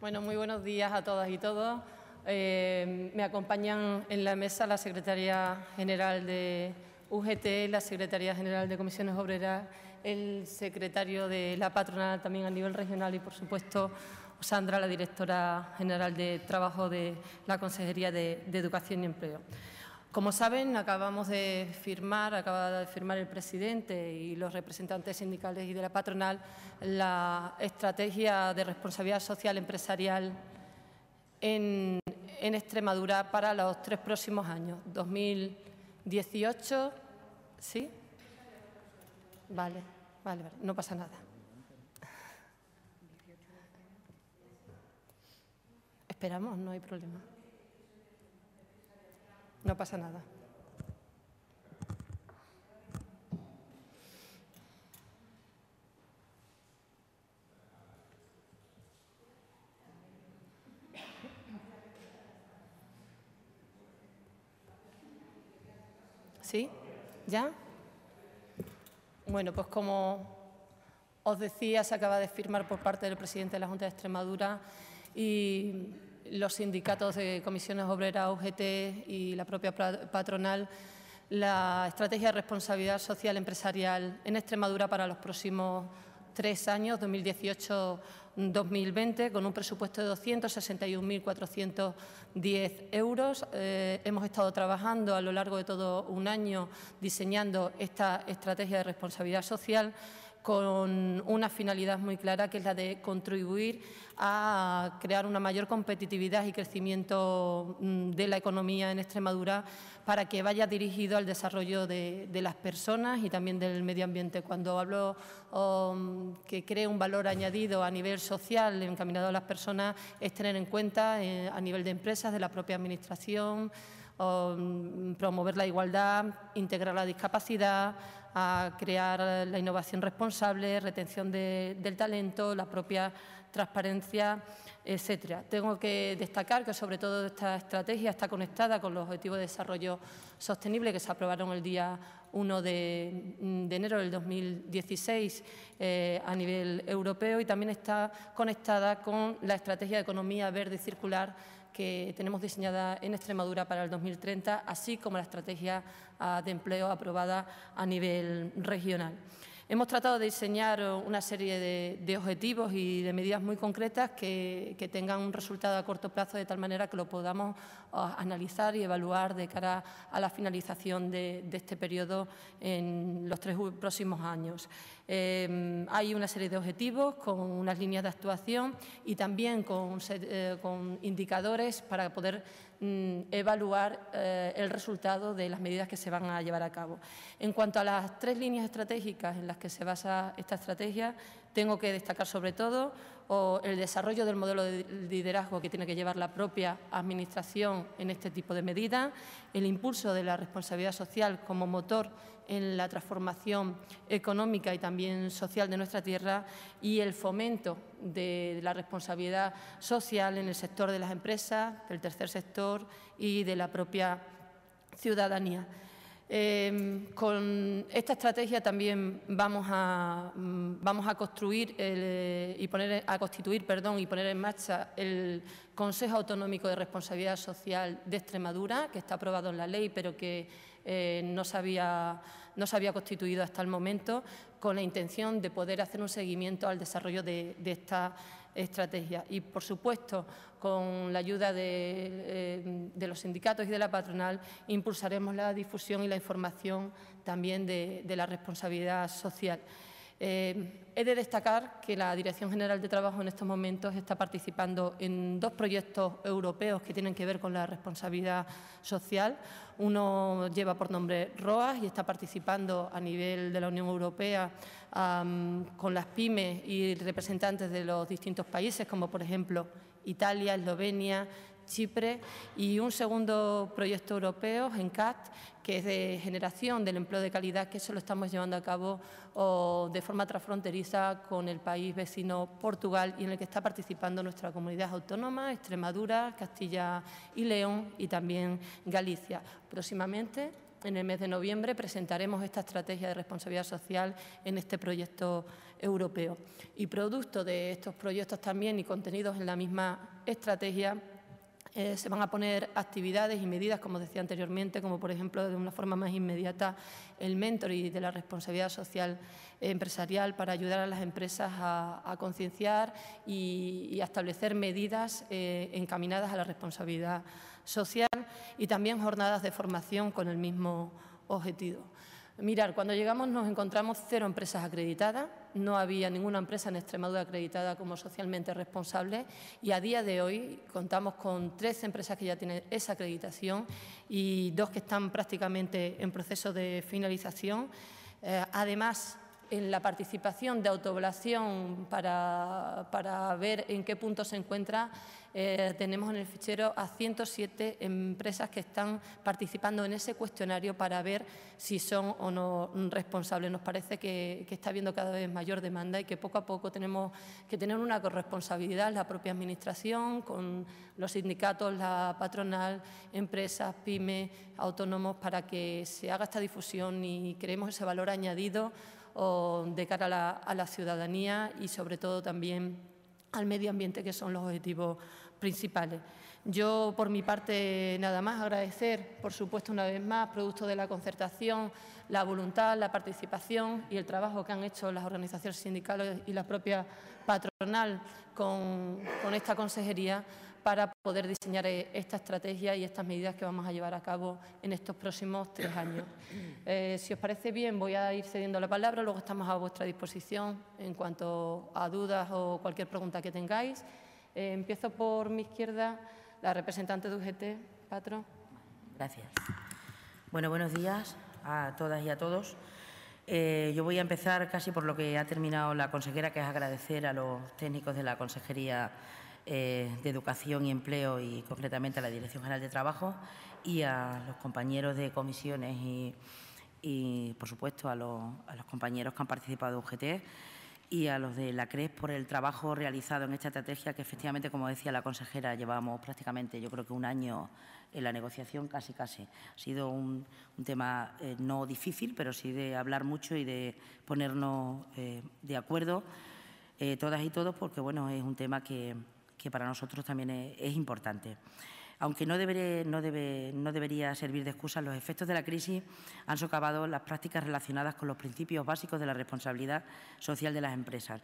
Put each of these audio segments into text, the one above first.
Bueno, muy buenos días a todas y todos. Me acompañan en la mesa la Secretaría General de UGT, la Secretaría General de Comisiones Obreras, el secretario de la patronal también a nivel regional y, por supuesto, Sandra, la directora general de Trabajo de la Consejería de Educación y Empleo. Como saben, acaba de firmar el presidente y los representantes sindicales y de la patronal la estrategia de responsabilidad social empresarial en Extremadura para los 3 próximos años, 2018, ¿sí? Vale, no pasa nada. Esperamos, no hay problema. No pasa nada. ¿Sí? ¿Ya? Bueno, pues como os decía, se acaba de firmar por parte del presidente de la Junta de Extremadura y los sindicatos de comisiones obreras, UGT y la propia patronal, la estrategia de responsabilidad social empresarial en Extremadura para los próximos 3 años, 2018-2020, con un presupuesto de 261.410 euros. Hemos estado trabajando a lo largo de todo un año diseñando esta estrategia de responsabilidad social con una finalidad muy clara, que es la de contribuir a crear una mayor competitividad y crecimiento de la economía en Extremadura para que vaya dirigido al desarrollo de las personas y también del medio ambiente. Cuando hablo que cree un valor añadido a nivel social encaminado a las personas, es tener en cuenta a nivel de empresas, de la propia administración, promover la igualdad, integrar la discapacidad, a crear la innovación responsable, retención del talento, la propia transparencia, etcétera. Tengo que destacar que, sobre todo, esta estrategia está conectada con los Objetivos de Desarrollo Sostenible que se aprobaron el día 1 de enero del 2016 a nivel europeo, y también está conectada con la Estrategia de Economía Verde y Circular que tenemos diseñada en Extremadura para el 2030, así como la estrategia de empleo aprobada a nivel regional. Hemos tratado de diseñar una serie de objetivos y de medidas muy concretas que tengan un resultado a corto plazo, de tal manera que lo podamos analizar y evaluar de cara a la finalización de este periodo en los 3 próximos años. Hay una serie de objetivos con unas líneas de actuación y también con indicadores para poder evaluar el resultado de las medidas que se van a llevar a cabo. En cuanto a las 3 líneas estratégicas en las que se basa esta estrategia, tengo que destacar sobre todo el desarrollo del modelo de liderazgo que tiene que llevar la propia Administración en este tipo de medidas, el impulso de la responsabilidad social como motor en la transformación económica y también social de nuestra tierra, y el fomento de la responsabilidad social en el sector de las empresas, del tercer sector y de la propia ciudadanía. Con esta estrategia también vamos a constituir y poner en marcha el Consejo Autonómico de Responsabilidad Social de Extremadura, que está aprobado en la ley, pero que no se había constituido hasta el momento, con la intención de poder hacer un seguimiento al desarrollo de esta estrategia. Y, por supuesto, con la ayuda de los sindicatos y de la patronal, impulsaremos la difusión y la información también de la responsabilidad social. He de destacar que la Dirección General de Trabajo en estos momentos está participando en 2 proyectos europeos que tienen que ver con la responsabilidad social. Uno lleva por nombre ROAS y está participando a nivel de la Unión Europea con las pymes y representantes de los distintos países, como por ejemplo Italia, Eslovenia, Chipre, y un segundo proyecto europeo, ENCAT, que es de generación del empleo de calidad, que eso lo estamos llevando a cabo de forma transfronteriza con el país vecino Portugal, y en el que está participando nuestra comunidad autónoma, Extremadura, Castilla y León y también Galicia. Próximamente en el mes de noviembre, presentaremos esta estrategia de responsabilidad social en este proyecto europeo. Y producto de estos proyectos también y contenidos en la misma estrategia, se van a poner actividades y medidas, como decía anteriormente, como por ejemplo de una forma más inmediata el mentoring de la responsabilidad social empresarial para ayudar a las empresas a concienciar y a establecer medidas encaminadas a la responsabilidad social y también jornadas de formación con el mismo objetivo. Mirar, cuando llegamos nos encontramos 0 empresas acreditadas, no había ninguna empresa en Extremadura acreditada como socialmente responsable y a día de hoy contamos con 13 empresas que ya tienen esa acreditación y 2 que están prácticamente en proceso de finalización. Además, en la participación de autoevaluación para ver en qué punto se encuentra, tenemos en el fichero a 107 empresas que están participando en ese cuestionario para ver si son o no responsables. Nos parece que está habiendo cada vez mayor demanda y que poco a poco tenemos que tener una corresponsabilidad la propia Administración, con los sindicatos, la patronal, empresas, pymes, autónomos, para que se haga esta difusión y creemos ese valor añadido de cara a la ciudadanía y sobre todo también al medio ambiente, que son los objetivos principales. Yo, por mi parte, nada más agradecer, por supuesto, una vez más, producto de la concertación, la voluntad, la participación y el trabajo que han hecho las organizaciones sindicales y la propia patronal con esta consejería para poder diseñar esta estrategia y estas medidas que vamos a llevar a cabo en estos próximos 3 años. Si os parece bien, voy a ir cediendo la palabra, luego estamos a vuestra disposición en cuanto a dudas o cualquier pregunta que tengáis. Empiezo por mi izquierda, la representante de UGT, Patro. Gracias. Bueno, buenos días a todas y a todos. Yo voy a empezar casi por lo que ha terminado la consejera, que es agradecer a los técnicos de la Consejería de Educación y Empleo y concretamente a la Dirección General de Trabajo y a los compañeros de comisiones y por supuesto, a los compañeros que han participado de UGT y a los de la CRES por el trabajo realizado en esta estrategia que efectivamente, como decía la consejera, llevamos prácticamente, yo creo que 1 año en la negociación, casi. Ha sido un tema no difícil, pero sí de hablar mucho y de ponernos de acuerdo todas y todos, porque bueno, es un tema que para nosotros también es importante. Aunque no debería servir de excusa, los efectos de la crisis han socavado las prácticas relacionadas con los principios básicos de la responsabilidad social de las empresas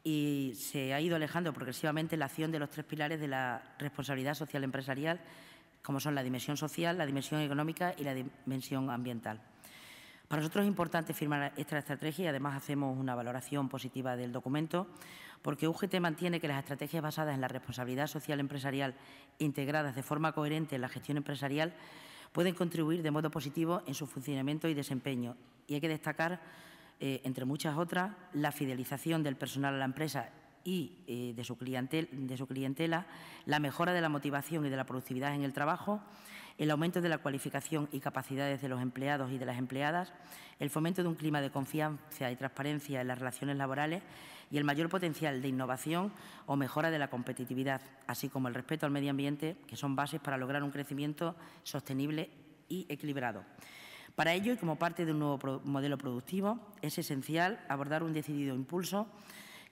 y se ha ido alejando progresivamente la acción de los 3 pilares de la responsabilidad social empresarial, como son la dimensión social, la dimensión económica y la dimensión ambiental. Para nosotros es importante firmar esta estrategia y además hacemos una valoración positiva del documento, porque UGT mantiene que las estrategias basadas en la responsabilidad social empresarial integradas de forma coherente en la gestión empresarial pueden contribuir de modo positivo en su funcionamiento y desempeño. Y hay que destacar, entre muchas otras, la fidelización del personal a la empresa y de su clientela, la mejora de la motivación y de la productividad en el trabajo, el aumento de la cualificación y capacidades de los empleados y de las empleadas, el fomento de un clima de confianza y transparencia en las relaciones laborales y el mayor potencial de innovación o mejora de la competitividad, así como el respeto al medio ambiente, que son bases para lograr un crecimiento sostenible y equilibrado. Para ello, y como parte de un nuevo modelo productivo, es esencial abordar un decidido impulso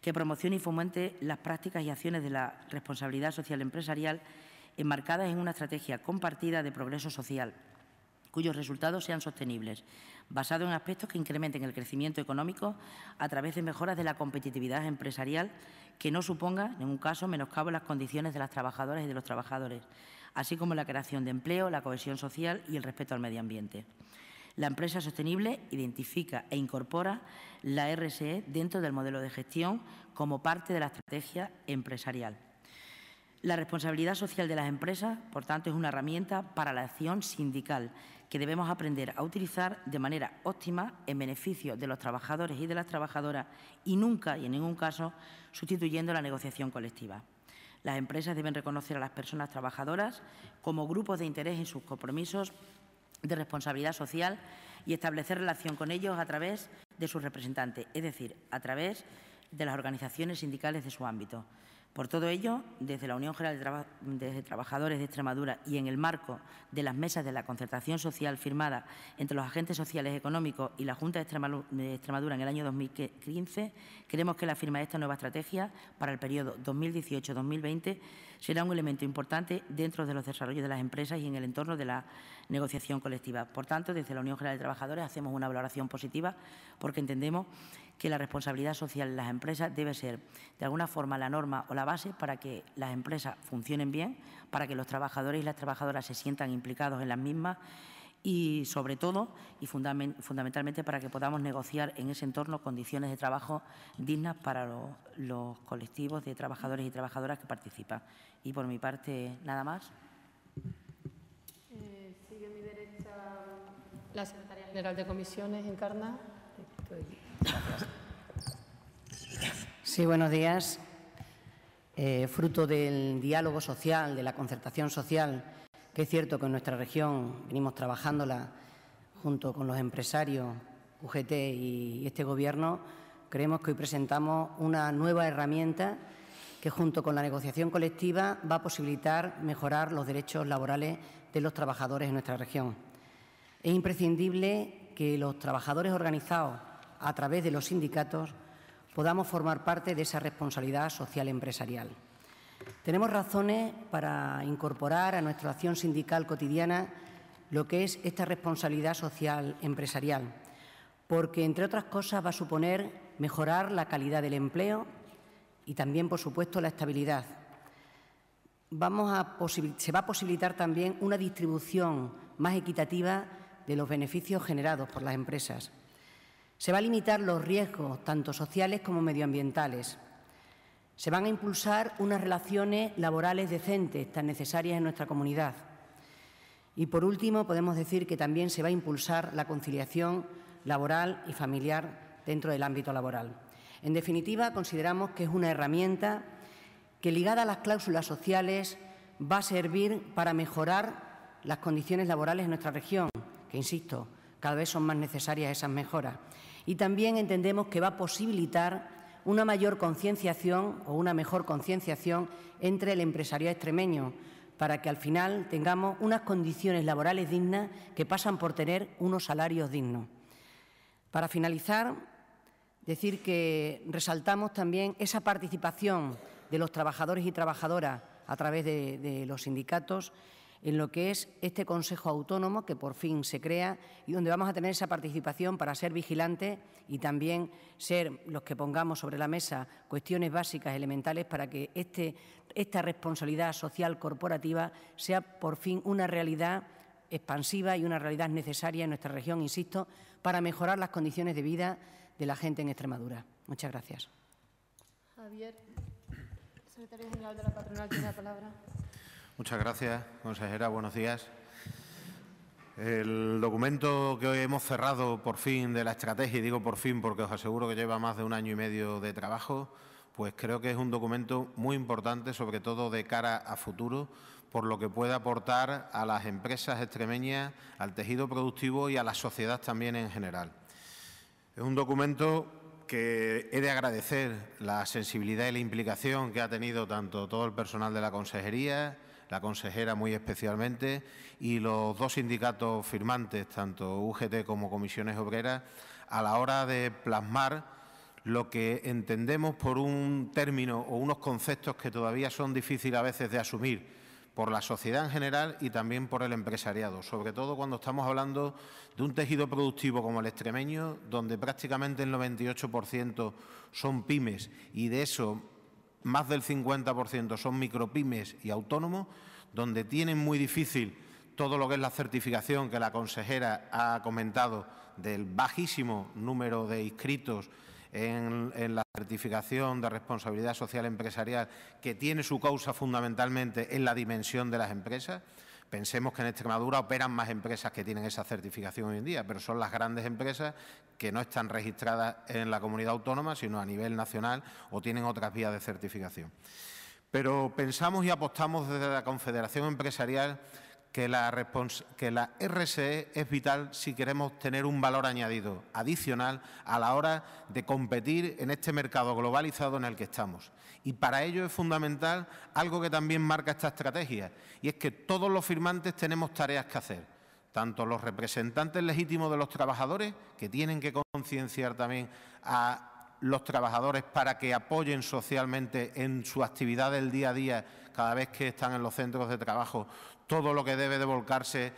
que promocione y fomente las prácticas y acciones de la responsabilidad social empresarial enmarcadas en una estrategia compartida de progreso social, cuyos resultados sean sostenibles, basado en aspectos que incrementen el crecimiento económico a través de mejoras de la competitividad empresarial que no suponga, en ningún caso, menoscabo en las condiciones de las trabajadoras y de los trabajadores, así como la creación de empleo, la cohesión social y el respeto al medio ambiente. La empresa sostenible identifica e incorpora la RSE dentro del modelo de gestión como parte de la estrategia empresarial. La responsabilidad social de las empresas, por tanto, es una herramienta para la acción sindical que debemos aprender a utilizar de manera óptima en beneficio de los trabajadores y de las trabajadoras y nunca y en ningún caso sustituyendo la negociación colectiva. Las empresas deben reconocer a las personas trabajadoras como grupos de interés en sus compromisos de responsabilidad social y establecer relación con ellos a través de sus representantes, es decir, a través de las organizaciones sindicales de su ámbito. Por todo ello, desde la Unión General de Trabajadores de Extremadura y en el marco de las mesas de la concertación social firmada entre los agentes sociales económicos y la Junta de Extremadura en el año 2015, creemos que la firma de esta nueva estrategia para el periodo 2018-2020 será un elemento importante dentro de los desarrollos de las empresas y en el entorno de la negociación colectiva. Por tanto, desde la Unión General de Trabajadores hacemos una valoración positiva porque entendemos que la responsabilidad social en las empresas debe ser, de alguna forma, la norma o la base para que las empresas funcionen bien, para que los trabajadores y las trabajadoras se sientan implicados en las mismas y, sobre todo, y fundamentalmente, para que podamos negociar en ese entorno condiciones de trabajo dignas para los colectivos de trabajadores y trabajadoras que participan. Y, por mi parte, nada más. Sigue a mi derecha la secretaria general de comisiones, Encarna. Sí, buenos días. Fruto del diálogo social, de la concertación social, que es cierto que en nuestra región venimos trabajándola junto con los empresarios, UGT y este Gobierno, creemos que hoy presentamos una nueva herramienta que, junto con la negociación colectiva, va a posibilitar mejorar los derechos laborales de los trabajadores en nuestra región. Es imprescindible que los trabajadores organizados a través de los sindicatos podamos formar parte de esa responsabilidad social empresarial. Tenemos razones para incorporar a nuestra acción sindical cotidiana lo que es esta responsabilidad social empresarial, porque, entre otras cosas, va a suponer mejorar la calidad del empleo y también, por supuesto, la estabilidad. Se va a posibilitar también una distribución más equitativa de los beneficios generados por las empresas. Se van a limitar los riesgos, tanto sociales como medioambientales. Se van a impulsar unas relaciones laborales decentes, tan necesarias en nuestra comunidad. Y, por último, podemos decir que también se va a impulsar la conciliación laboral y familiar dentro del ámbito laboral. En definitiva, consideramos que es una herramienta que, ligada a las cláusulas sociales, va a servir para mejorar las condiciones laborales en nuestra región, que, insisto, cada vez son más necesarias esas mejoras. Y también entendemos que va a posibilitar una mayor concienciación o una mejor concienciación entre el empresariado extremeño, para que al final tengamos unas condiciones laborales dignas que pasan por tener unos salarios dignos. Para finalizar, decir que resaltamos también esa participación de los trabajadores y trabajadoras a través de los sindicatos en lo que es este Consejo Autónomo que por fin se crea y donde vamos a tener esa participación para ser vigilantes y también ser los que pongamos sobre la mesa cuestiones básicas, elementales, para que esta responsabilidad social corporativa sea por fin una realidad expansiva y una realidad necesaria en nuestra región, insisto, para mejorar las condiciones de vida de la gente en Extremadura. Muchas gracias. Javier, secretario general de la patronal, tiene la palabra. Muchas gracias, consejera. Buenos días. El documento que hoy hemos cerrado por fin de la estrategia, y digo por fin porque os aseguro que lleva más de 1 año y medio de trabajo, pues creo que es un documento muy importante, sobre todo de cara a futuro, por lo que puede aportar a las empresas extremeñas, al tejido productivo y a la sociedad también en general. Es un documento que he de agradecer la sensibilidad y la implicación que ha tenido tanto todo el personal de la consejería, la consejera muy especialmente, y los 2 sindicatos firmantes, tanto UGT como Comisiones Obreras, a la hora de plasmar lo que entendemos por un término o unos conceptos que todavía son difíciles a veces de asumir por la sociedad en general y también por el empresariado, sobre todo cuando estamos hablando de un tejido productivo como el extremeño, donde prácticamente el 98% son pymes y de eso más del 50% son micropymes y autónomos, donde tienen muy difícil todo lo que es la certificación que la consejera ha comentado del bajísimo número de inscritos en la certificación de responsabilidad social empresarial, que tiene su causa fundamentalmente en la dimensión de las empresas. Pensemos que en Extremadura operan más empresas que tienen esa certificación hoy en día, pero son las grandes empresas que no están registradas en la comunidad autónoma, sino a nivel nacional, o tienen otras vías de certificación. Pero pensamos y apostamos desde la Confederación Empresarial que la RSE es vital si queremos tener un valor añadido adicional a la hora de competir en este mercado globalizado en el que estamos. Y para ello es fundamental algo que también marca esta estrategia, y es que todos los firmantes tenemos tareas que hacer, tanto los representantes legítimos de los trabajadores, que tienen que concienciar también a los trabajadores para que apoyen socialmente en su actividad del día a día cada vez que están en los centros de trabajo todo lo que debe de volcarse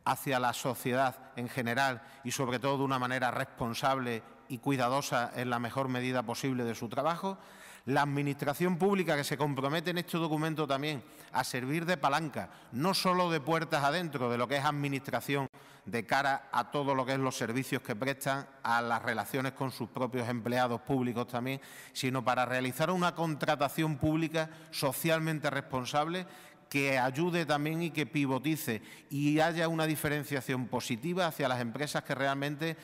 hacia la sociedad en general y sobre todo de una manera responsable y cuidadosa en la mejor medida posible de su trabajo. La Administración pública, que se compromete en este documento también a servir de palanca, no solo de puertas adentro de lo que es Administración de cara a todo lo que es los servicios que prestan, a las relaciones con sus propios empleados públicos también, sino para realizar una contratación pública socialmente responsable que ayude también y que pivotice y haya una diferenciación positiva hacia las empresas que realmente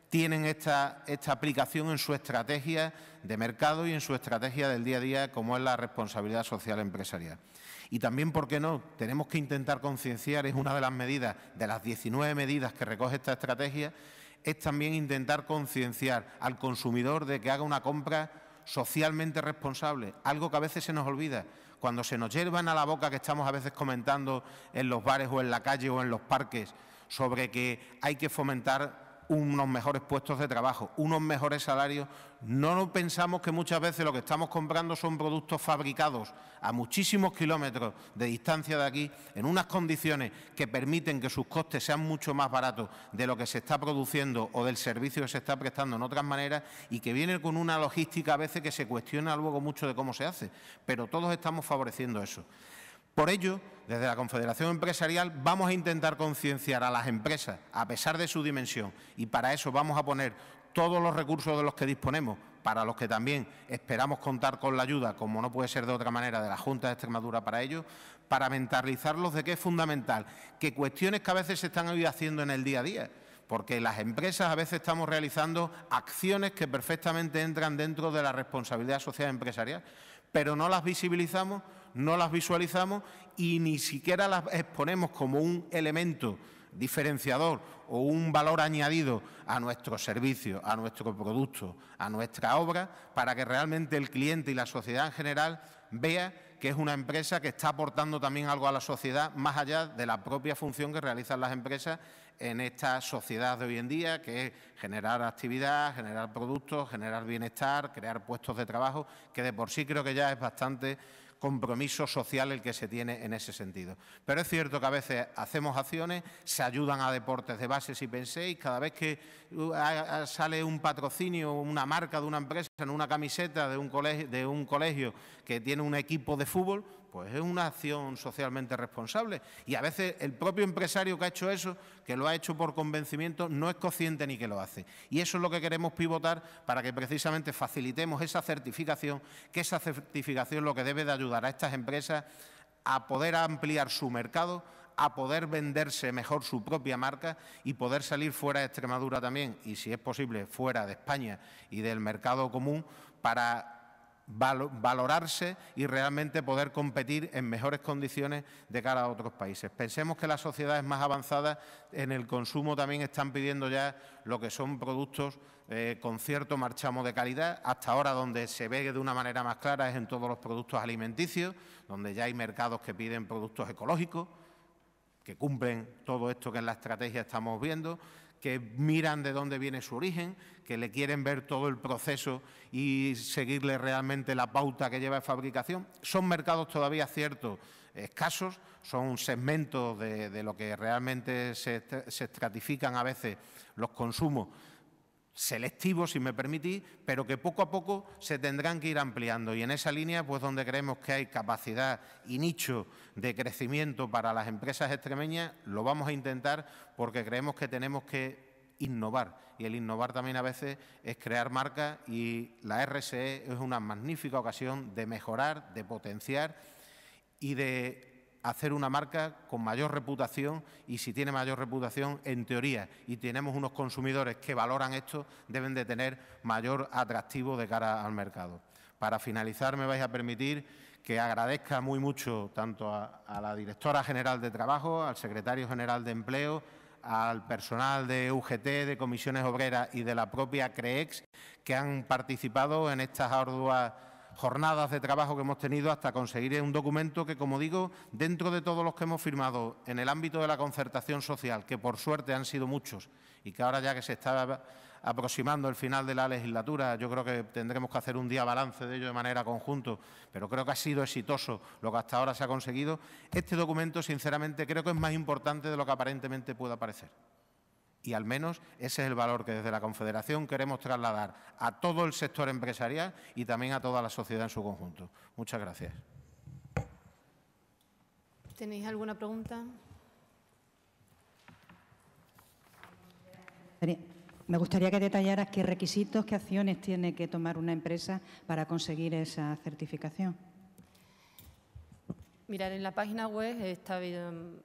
tienen esta aplicación en su estrategia de mercado y en su estrategia del día a día, como es la responsabilidad social empresarial. Y también, ¿por qué no?, tenemos que intentar concienciar, es una de las medidas, de las 19 medidas que recoge esta estrategia, es también intentar concienciar al consumidor de que haga una compra socialmente responsable, algo que a veces se nos olvida. Cuando se nos llevan a la boca, que estamos a veces comentando en los bares o en la calle o en los parques, sobre que hay que fomentar unos mejores puestos de trabajo, unos mejores salarios, no pensamos que muchas veces lo que estamos comprando son productos fabricados a muchísimos kilómetros de distancia de aquí, en unas condiciones que permiten que sus costes sean mucho más baratos de lo que se está produciendo o del servicio que se está prestando en otras maneras, y que viene con una logística a veces que se cuestiona luego mucho de cómo se hace, pero todos estamos favoreciendo eso. Por ello, desde la Confederación Empresarial vamos a intentar concienciar a las empresas, a pesar de su dimensión, y para eso vamos a poner todos los recursos de los que disponemos, para los que también esperamos contar con la ayuda, como no puede ser de otra manera, de la Junta de Extremadura para ello, para mentalizarlos de que es fundamental que cuestiones que a veces se están hoy haciendo en el día a día, porque las empresas a veces estamos realizando acciones que perfectamente entran dentro de la responsabilidad social empresarial, pero no las visibilizamos, no las visualizamos y ni siquiera las exponemos como un elemento diferenciador o un valor añadido a nuestros servicios, a nuestro producto, a nuestra obra, para que realmente el cliente y la sociedad en general vea que es una empresa que está aportando también algo a la sociedad, más allá de la propia función que realizan las empresas en esta sociedad de hoy en día, que es generar actividad, generar productos, generar bienestar, crear puestos de trabajo, que de por sí creo que ya es bastante compromiso social el que se tiene en ese sentido. Pero es cierto que a veces hacemos acciones, se ayudan a deportes de base, si penséis, cada vez que sale un patrocinio, una marca de una empresa en una camiseta de un colegio que tiene un equipo de fútbol, pues es una acción socialmente responsable. Y a veces el propio empresario que ha hecho eso, que lo ha hecho por convencimiento, no es consciente ni que lo hace. Y eso es lo que queremos pivotar para que precisamente facilitemos esa certificación, que esa certificación lo que debe de ayudar a estas empresas a poder ampliar su mercado, a poder venderse mejor su propia marca y poder salir fuera de Extremadura también, y si es posible fuera de España y del mercado común, para valorarse y realmente poder competir en mejores condiciones de cara a otros países. Pensemos que las sociedades más avanzadas en el consumo también están pidiendo ya lo que son productos con cierto marchamo de calidad. Hasta ahora donde se ve de una manera más clara es en todos los productos alimenticios, donde ya hay mercados que piden productos ecológicos, que cumplen todo esto que en la estrategia estamos viendo, que miran de dónde viene su origen, que le quieren ver todo el proceso y seguirle realmente la pauta que lleva de fabricación. Son mercados todavía ciertos, escasos, son segmentos de lo que realmente se estratifican a veces los consumos selectivos, si me permitís, pero que poco a poco se tendrán que ir ampliando. Y en esa línea, pues donde creemos que hay capacidad y nicho de crecimiento para las empresas extremeñas, lo vamos a intentar porque creemos que tenemos que innovar. Y el innovar también a veces es crear marcas, y la RSE es una magnífica ocasión de mejorar, de potenciar y de hacer una marca con mayor reputación, y si tiene mayor reputación, en teoría, y tenemos unos consumidores que valoran esto, deben de tener mayor atractivo de cara al mercado. Para finalizar, me vais a permitir que agradezca muy mucho tanto a la directora general de Trabajo, al secretario general de Empleo, al personal de UGT, de Comisiones Obreras y de la propia CREEX, que han participado en estas arduas jornadas de trabajo que hemos tenido hasta conseguir un documento que, como digo, dentro de todos los que hemos firmado en el ámbito de la concertación social, que por suerte han sido muchos y que ahora ya que se está aproximando el final de la legislatura, yo creo que tendremos que hacer un día balance de ello de manera conjunta, pero creo que ha sido exitoso lo que hasta ahora se ha conseguido. Este documento, sinceramente, creo que es más importante de lo que aparentemente pueda parecer. Y al menos ese es el valor que desde la Confederación queremos trasladar a todo el sector empresarial y también a toda la sociedad en su conjunto. Muchas gracias. ¿Tenéis alguna pregunta? Me gustaría que detallaras qué requisitos, qué acciones tiene que tomar una empresa para conseguir esa certificación. Mirar en la página web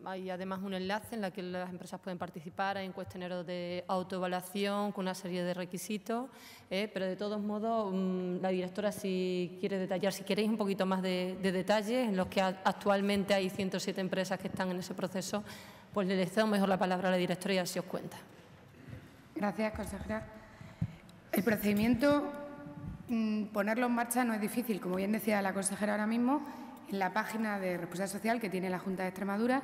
hay además un enlace en el que las empresas pueden participar, hay un cuestionario de autoevaluación con una serie de requisitos, pero de todos modos la directora, si quiere detallar, si queréis un poquito más de detalles, en los que actualmente hay 107 empresas que están en ese proceso, pues le cedo mejor la palabra a la directora y así os cuenta. Gracias, consejera. El procedimiento, ponerlo en marcha no es difícil, como bien decía la consejera ahora mismo. En la página de responsabilidad social que tiene la Junta de Extremadura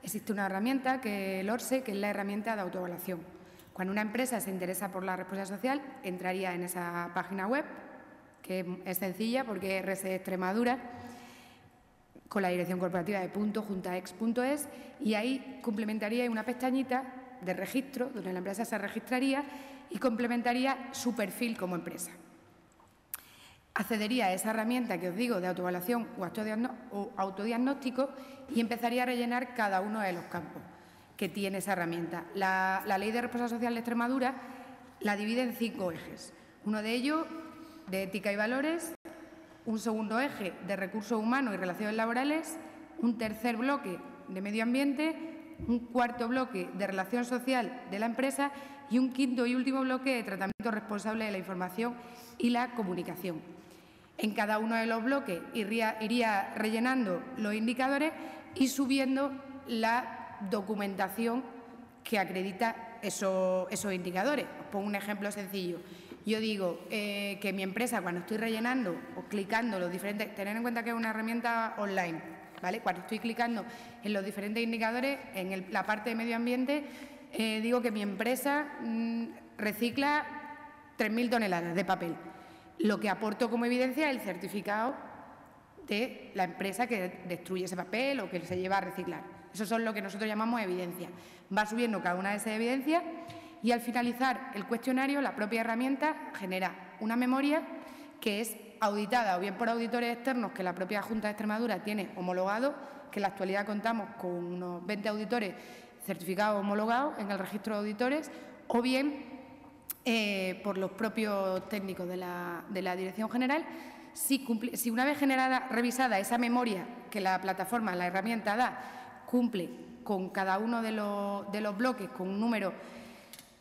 existe una herramienta, que el ORSE, que es la herramienta de autoevaluación. Cuando una empresa se interesa por la responsabilidad social, entraría en esa página web, que es sencilla porque es RSE Extremadura, con la dirección corporativa de .juntaex.es, y ahí complementaría una pestañita de registro, donde la empresa se registraría y complementaría su perfil como empresa. Accedería a esa herramienta que os digo de autoevaluación o autodiagnóstico y empezaría a rellenar cada uno de los campos que tiene esa herramienta. La Ley de Responsabilidad Social de Extremadura la divide en 5 ejes. Uno de ellos de ética y valores, un segundo eje de recursos humanos y relaciones laborales, un tercer bloque de medio ambiente, un cuarto bloque de relación social de la empresa y un quinto y último bloque de tratamiento responsable de la información y la comunicación. En cada uno de los bloques iría rellenando los indicadores y subiendo la documentación que acredita esos indicadores. Os pongo un ejemplo sencillo. Yo digo que mi empresa, cuando estoy rellenando o clicando los diferentes, tener en cuenta que es una herramienta online, ¿vale? Cuando estoy clicando en los diferentes indicadores, en la parte de medio ambiente, digo que mi empresa recicla 3.000 toneladas de papel. Lo que aporto como evidencia es el certificado de la empresa que destruye ese papel o que se lleva a reciclar. Eso son lo que nosotros llamamos evidencia. Va subiendo cada una de esas evidencias y al finalizar el cuestionario la propia herramienta genera una memoria que es auditada o bien por auditores externos que la propia Junta de Extremadura tiene homologado, que en la actualidad contamos con unos 20 auditores certificados homologados en el registro de auditores, o bien por los propios técnicos de la Dirección General. Si una vez revisada esa memoria que la plataforma, la herramienta da, cumple con cada uno de los bloques con un número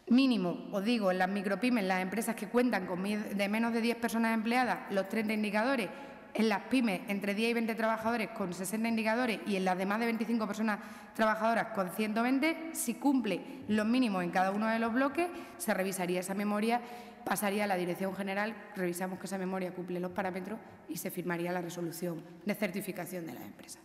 mínimo, os digo, en las micropymes, en las empresas que cuentan con de menos de 10 personas empleadas, los 30 indicadores, en las pymes entre 10 y 20 trabajadores con 60 indicadores y en las de más de 25 personas trabajadoras con 120, si cumple los mínimos en cada uno de los bloques, se revisaría esa memoria, pasaría a la Dirección General, revisamos que esa memoria cumple los parámetros y se firmaría la resolución de certificación de las empresas.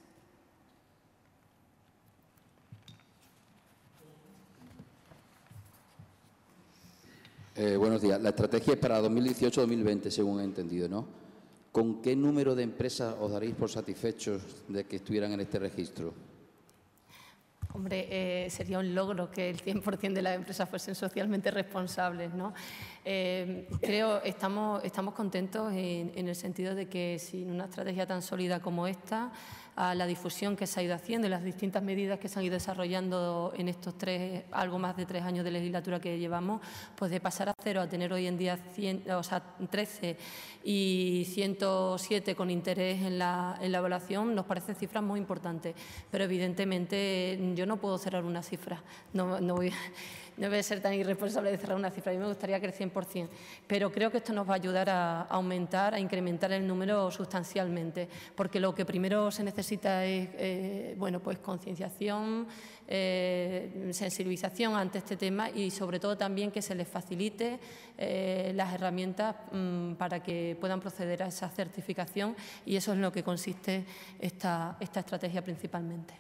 Buenos días. La estrategia es para 2018-2020, según he entendido, ¿no? ¿Con qué número de empresas os daréis por satisfechos de que estuvieran en este registro? Hombre, sería un logro que el 100% de las empresas fuesen socialmente responsables, ¿no? Estamos contentos en el sentido de que sin una estrategia tan sólida como esta, a la difusión que se ha ido haciendo y las distintas medidas que se han ido desarrollando en estos algo más de 3 años de legislatura que llevamos, pues de pasar a 0 a tener hoy en día 13 y 107 con interés en la evaluación, nos parecen cifras muy importantes. Pero evidentemente yo no puedo cerrar una cifra. no voy a ser tan irresponsable de cerrar una cifra, a mí me gustaría que el 100%, pero creo que esto nos va a ayudar a aumentar, a incrementar el número sustancialmente, porque lo que primero se necesita es bueno, pues concienciación, sensibilización ante este tema y sobre todo también que se les facilite las herramientas para que puedan proceder a esa certificación, y eso es en lo que consiste esta estrategia principalmente.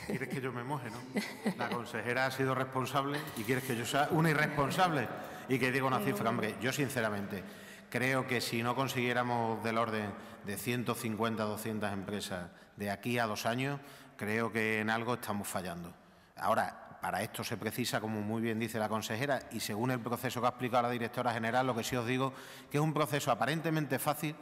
¿Quieres que yo me moje, no? La consejera ha sido responsable y quieres que yo sea una irresponsable y que diga una cifra. Hombre, yo sinceramente creo que si no consiguiéramos del orden de 150 o 200 empresas de aquí a 2 años, creo que en algo estamos fallando. Ahora, para esto se precisa, como muy bien dice la consejera, y según el proceso que ha explicado la directora general, lo que sí os digo, que es un proceso aparentemente fácil,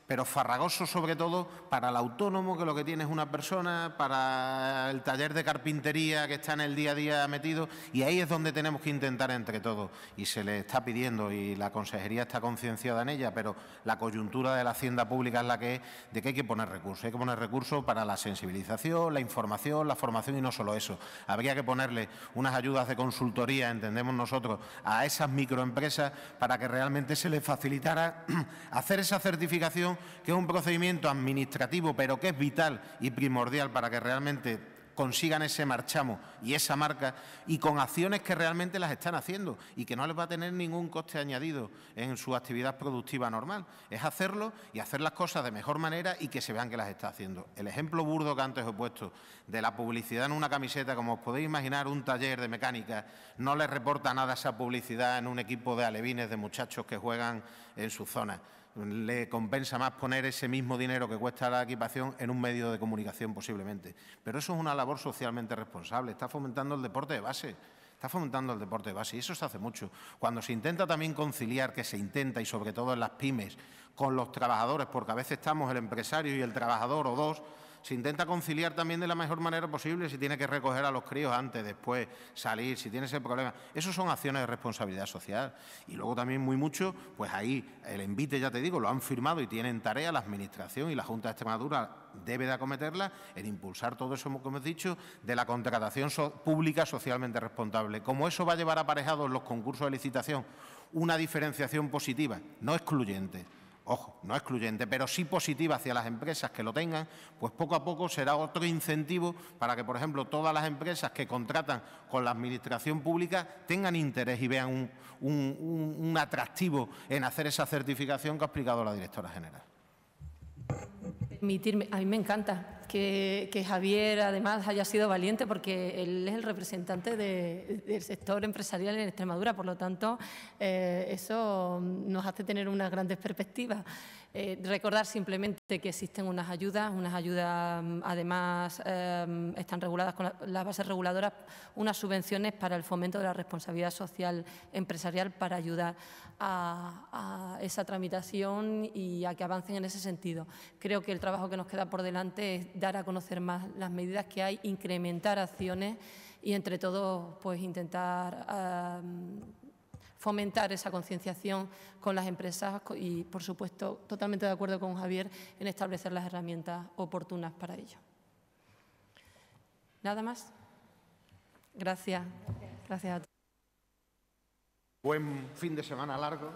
pero farragoso sobre todo para el autónomo, que lo que tiene es una persona, para el taller de carpintería que está en el día a día metido, y ahí es donde tenemos que intentar entre todos, y se le está pidiendo, y la consejería está concienciada en ella, pero la coyuntura de la hacienda pública es la que es, de que hay que poner recursos para la sensibilización, la información, la formación, y no solo eso. Habría que ponerle unas ayudas de consultoría, entendemos nosotros, a esas microempresas para que realmente se les facilitara hacer esa certificación, que es un procedimiento administrativo, pero que es vital y primordial para que realmente consigan ese marchamo y esa marca, y con acciones que realmente las están haciendo y que no les va a tener ningún coste añadido en su actividad productiva normal. Es hacerlo y hacer las cosas de mejor manera y que se vean que las está haciendo. El ejemplo burdo que antes he puesto de la publicidad en una camiseta, como os podéis imaginar, un taller de mecánica, no le reporta nada esa publicidad en un equipo de alevines de muchachos que juegan en su zona. Le compensa más poner ese mismo dinero que cuesta la equipación en un medio de comunicación posiblemente. Pero eso es una labor socialmente responsable, está fomentando el deporte de base. Está fomentando el deporte de base y eso se hace mucho. Cuando se intenta también conciliar, que se intenta, y sobre todo en las pymes, con los trabajadores, porque a veces estamos el empresario y el trabajador o dos, se intenta conciliar también de la mejor manera posible, si tiene que recoger a los críos antes, después, salir, si tiene ese problema. Eso son acciones de responsabilidad social. Y luego también muy mucho, pues ahí el envite, ya te digo, lo han firmado y tienen tarea la Administración y la Junta de Extremadura debe de acometerla en impulsar todo eso que hemos dicho de la contratación pública socialmente responsable. Como eso va a llevar aparejado en los concursos de licitación una diferenciación positiva, no excluyente. Ojo, no excluyente, pero sí positiva hacia las empresas que lo tengan, pues poco a poco será otro incentivo para que, por ejemplo, todas las empresas que contratan con la Administración pública tengan interés y vean un atractivo en hacer esa certificación que ha explicado la directora general. A mí me encanta que Javier además haya sido valiente, porque él es el representante del sector empresarial en Extremadura, por lo tanto eso nos hace tener unas grandes perspectivas. Recordar simplemente que existen unas ayudas además están reguladas con las bases reguladoras, unas subvenciones para el fomento de la responsabilidad social empresarial para ayudar a esa tramitación y a que avancen en ese sentido. Creo que el trabajo que nos queda por delante es dar a conocer más las medidas que hay, incrementar acciones y entre todos pues intentar fomentar esa concienciación con las empresas y, por supuesto, totalmente de acuerdo con Javier en establecer las herramientas oportunas para ello. ¿Nada más? Gracias. Gracias a todos. Buen fin de semana largo.